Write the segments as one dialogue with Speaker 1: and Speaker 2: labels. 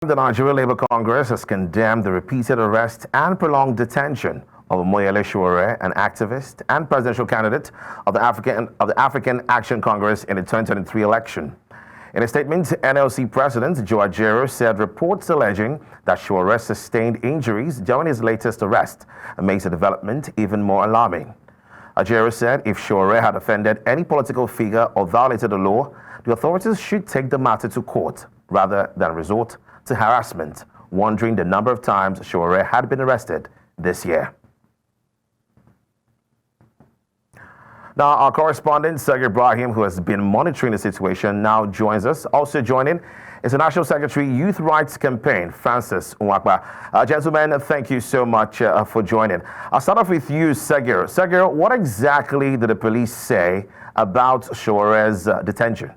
Speaker 1: The Nigeria Labour Congress has condemned the repeated arrest and prolonged detention of Omoyele Sowore, an activist and presidential candidate of the African Action Congress in the 2023 election. In a statement, NLC President Joe Ajaero said reports alleging that Sowore sustained injuries during his latest arrest makes the development even more alarming. Ajaero said if Sowore had offended any political figure or violated the law, the authorities should take the matter to court rather than resort to harassment, wondering the number of times Sowore had been arrested this year. Now, our correspondent, Sagir Ibrahim, who has been monitoring the situation, now joins us. Also joining is the National Secretary, Youth Rights Campaign, Francis Nwapa. Gentlemen, thank you so much for joining. I'll start off with you, Sagir. Sagir, what exactly did the police say about Sowore's detention?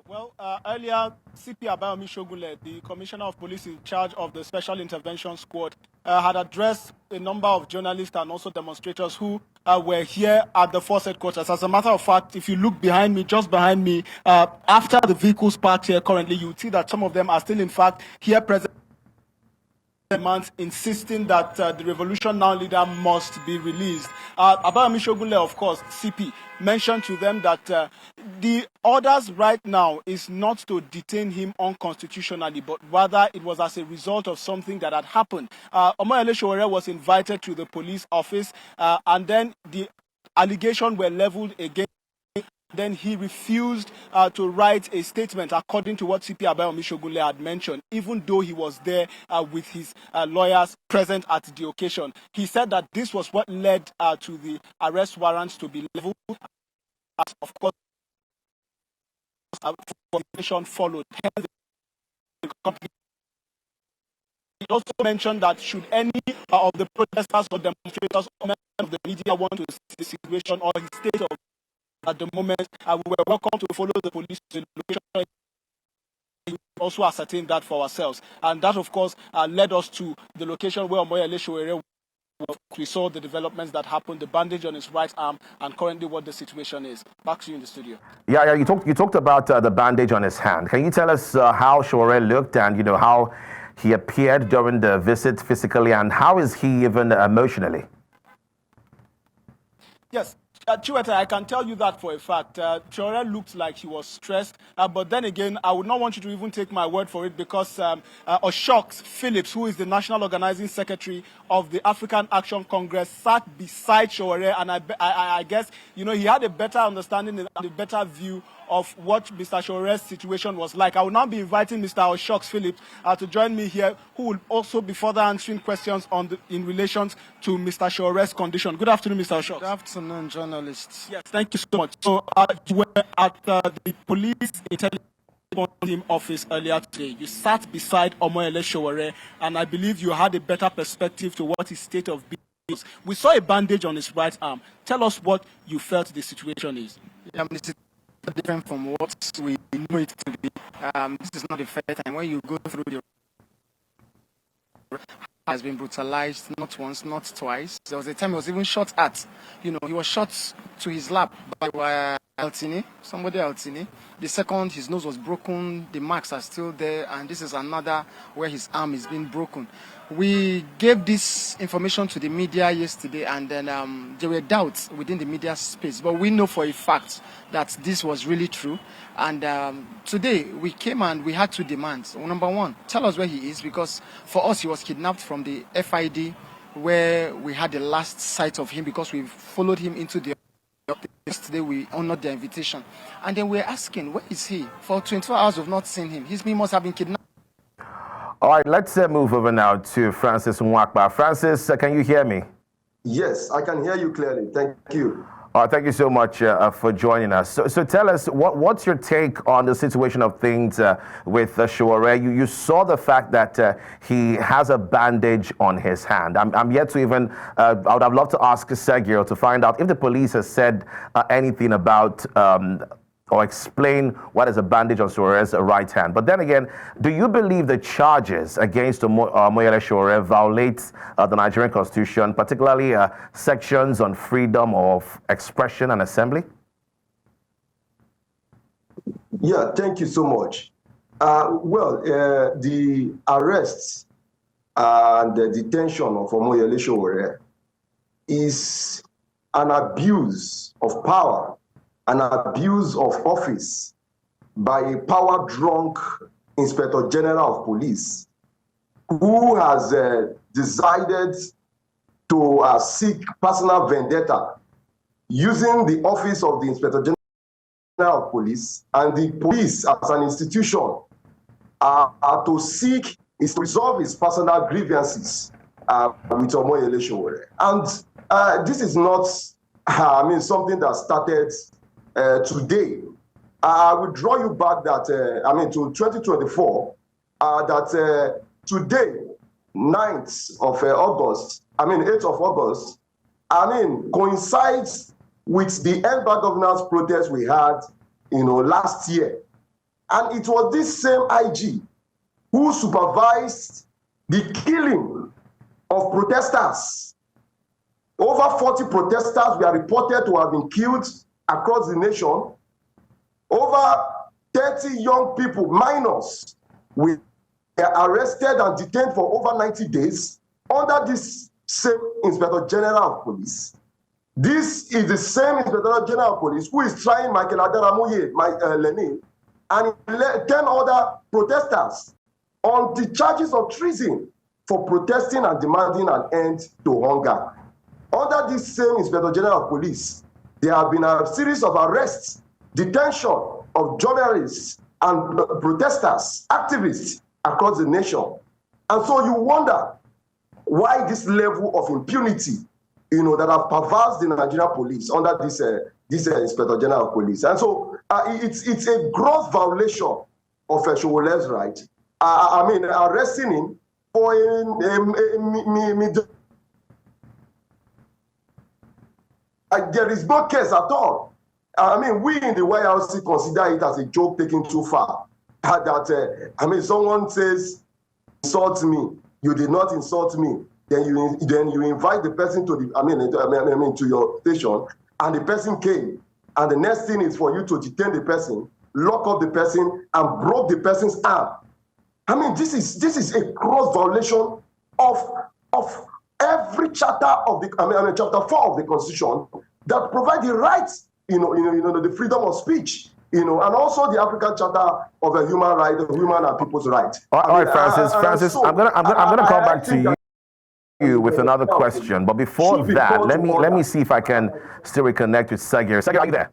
Speaker 2: Well, earlier, CP Ibrahim, the Commissioner of Police in charge of the Special Intervention Squad, had addressed a number of journalists and also demonstrators who were here at the force headquarters. As a matter of fact, if you look behind me, just behind me, after the vehicles parked here currently, you see that some of them are still, in fact, here present. Months insisting that the Revolution Now leader must be released. Ibrahim, of course, CP, mentioned to them that the orders right now is not to detain him unconstitutionally, but rather it was as a result of something that had happened. Omoyele Sowore was invited to the police office, and then the allegations were leveled against. Then he refused to write a statement according to what CP Ibrahim had mentioned, even though he was there with his lawyers present at the occasion. He said that this was what led to the arrest warrants to be leveled. Of course, information followed. He also mentioned that should any of the protesters or demonstrators or members of the media want to see the situation or his state of at the moment, we were welcome to follow the police to the location. We also ascertained that for ourselves. And that, of course, led us to the location where Omoyele Sowore. We saw the developments that happened, the bandage on his right arm, and currently what the situation is. Back to you in the studio.
Speaker 1: Yeah, you talked about the bandage on his hand. Can you tell us how Sowore looked and, how he appeared during the visit physically, and how is he even emotionally?
Speaker 2: Yes. Chiwete, I can tell you that for a fact. Sowore looked like he was stressed, but then again, I would not want you to even take my word for it because Oshoks Phillips, who is the National Organizing Secretary of the African Action Congress, sat beside Sowore, and I guess, he had a better understanding and a better view of what Mr. Sowore's situation was like. I will now be inviting Mr. Oshoks Phillips to join me here, who will also be further answering questions in relation to Mr. Sowore's condition. Good afternoon, Mr. Oshoks.
Speaker 3: Good afternoon, journalists.
Speaker 2: Yes, thank you so much. So, you were at the police intelligence team office earlier today. You sat beside Omoyele Sowore, and I believe you had a better perspective to what his state of being is. We saw a bandage on his right arm. Tell us what you felt the situation is.
Speaker 3: Yeah, this is different from what we know it to be. This is not the first time when you go through the has been brutalized not once, not twice. There was a time he was even shot at. He was shot to his lap by somebody Altini. The second, his nose was broken, the marks are still there, and this is another where his arm is being broken. We gave this information to the media yesterday, and then there were doubts within the media space, but we know for a fact that this was really true. And today we came and we had two demands. Number one, tell us where he is, because for us he was kidnapped from the FID where we had the last sight of him, because we followed him into the yesterday. We honored the invitation, and then we're asking, where is he? For 24 hours we've not seen him. He must have been kidnapped.
Speaker 1: All right, let's move over now to Francis Nwapa. Francis, can you hear me?
Speaker 4: Yes, I can hear you clearly. Thank you.
Speaker 1: Thank you so much for joining us. So tell us, what's your take on the situation of things with Sowore? You saw the fact that he has a bandage on his hand. I'm yet to even, I would have loved to ask Sagir to find out if the police has said anything about or explain what is a bandage on Sowore's right hand. But then again, do you believe the charges against Omoyele Sowore violate the Nigerian Constitution, particularly sections on freedom of expression and assembly?
Speaker 4: Yeah, thank you so much. The arrests and the detention of Omoyele Sowore is an abuse of power, an abuse of office by a power-drunk Inspector General of Police who has decided to seek personal vendetta using the office of the Inspector General of Police and the police as an institution to seek is to resolve his personal grievances with Omoyele Sowore. And this is not, something that started today. I will draw you back that, to 2024, that today, 9th of August, 8th of August, coincides with the End Bad Governance protest we had, last year. And it was this same IG who supervised the killing of protesters. Over 40 protesters were reported to have been killed across the nation. Over 30 young people, minors, were arrested and detained for over 90 days under this same Inspector General of Police. This is the same Inspector General of Police who is trying Michael Adaramoye, Lenin, and 10 other protesters on the charges of treason for protesting and demanding an end to hunger. Under this same Inspector General of Police, there have been a series of arrests, detention of journalists and protesters, activists across the nation. And so you wonder why this level of impunity, that have pervaded the Nigerian police under this Inspector General of Police. And so it's a gross violation of Sowore's right. Arresting him for there is no case at all. We in the YRC consider it as a joke taken too far. Someone says, insult me, you did not insult me. Then you invite the person to the to your station, and the person came, and the next thing is for you to detain the person, lock up the person, and broke the person's arm. This is a gross violation of every chapter of the chapter 4 of the Constitution that provide the rights, the freedom of speech, and also the African Charter of the human right, of human and people's rights.
Speaker 1: All right, Francis, I'm gonna come back to you with another question, but before that, let me see if I can still reconnect with Sagir. Sagir, are you there?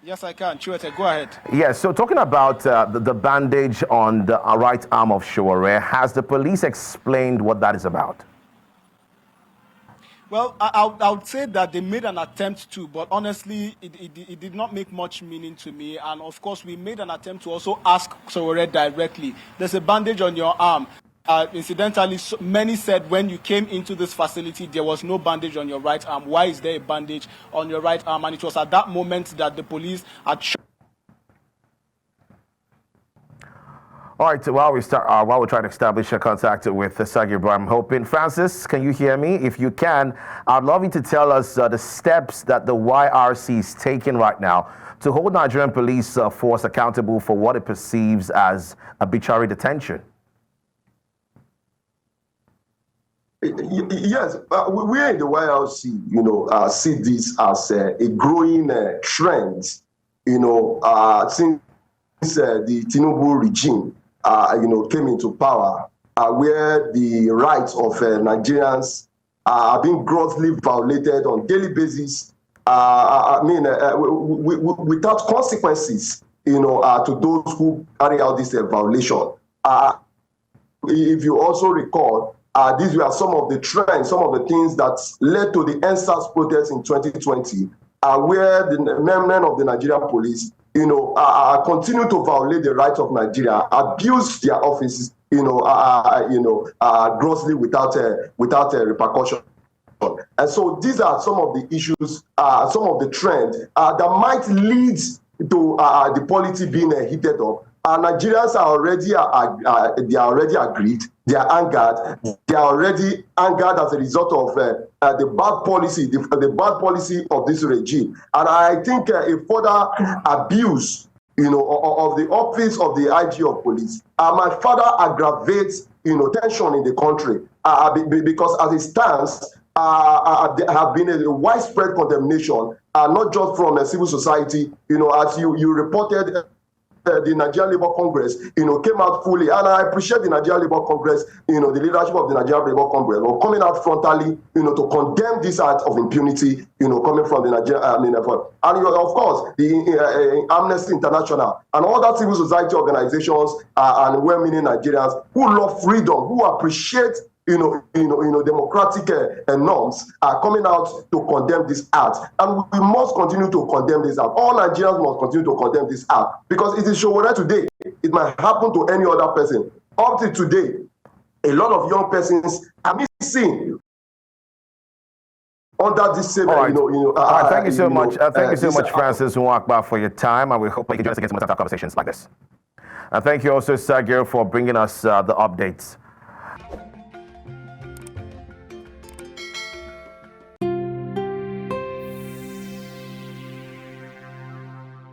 Speaker 2: Yes, I can. Chiwete, go ahead.
Speaker 1: Yes, so talking about the bandage on the right arm of Sowore, has the police explained what that is about?
Speaker 2: Well, I would say that they made an attempt to, but honestly, it did not make much meaning to me. And of course, we made an attempt to also ask Sowore directly. There's a bandage on your arm. Incidentally, many said when you came into this facility, there was no bandage on your right arm. Why is there a bandage on your right arm? And it was at that moment that the police had shown.
Speaker 1: All right, while we're trying to establish a contact with Sagir Ibrahim, hoping. Francis, can you hear me? If you can, I'd love you to tell us the steps that the YRC is taking right now to hold Nigerian police force accountable for what it perceives as arbitrary detention.
Speaker 4: Yes, we in the YRC, see this as a growing trend, since the Tinubu regime, came into power, where the rights of Nigerians are being grossly violated on a daily basis, without consequences, to those who carry out this violation. If you also recall, these were some of the trends, some of the things that led to the NSAS protest in 2020, where the members of the Nigerian police, continue to violate the rights of Nigeria, abuse their offices, grossly without repercussion. And so these are some of the issues, some of the trends that might lead to the polity being heated up. Nigerians are already aggrieved, they are angered, they are already angered as a result of the bad policy, the bad policy of this regime. And I think a further abuse of the office of the IG of police might further aggravate, tension in the country because as it stands, there have been a widespread condemnation, not just from civil society, as you reported. The Nigerian Labour Congress, came out fully, and I appreciate the Nigerian Labour Congress, the leadership of the Nigerian Labour Congress, coming out frontally, to condemn this act of impunity, coming from the Nigerian, and of course, the Amnesty International and other civil society organizations and well-meaning Nigerians who love freedom, who appreciate democratic norms are coming out to condemn this act, and we must continue to condemn this act. All Nigerians must continue to condemn this act because it is Sowore today. It might happen to any other person. Up to today, a lot of young persons are missing under this same.
Speaker 1: All right. Thank you so much. Thank you so much, Francis Nwapa, for your time, and we hope we can join us again some more conversations like this. And thank you also, Sagir, for bringing us the updates.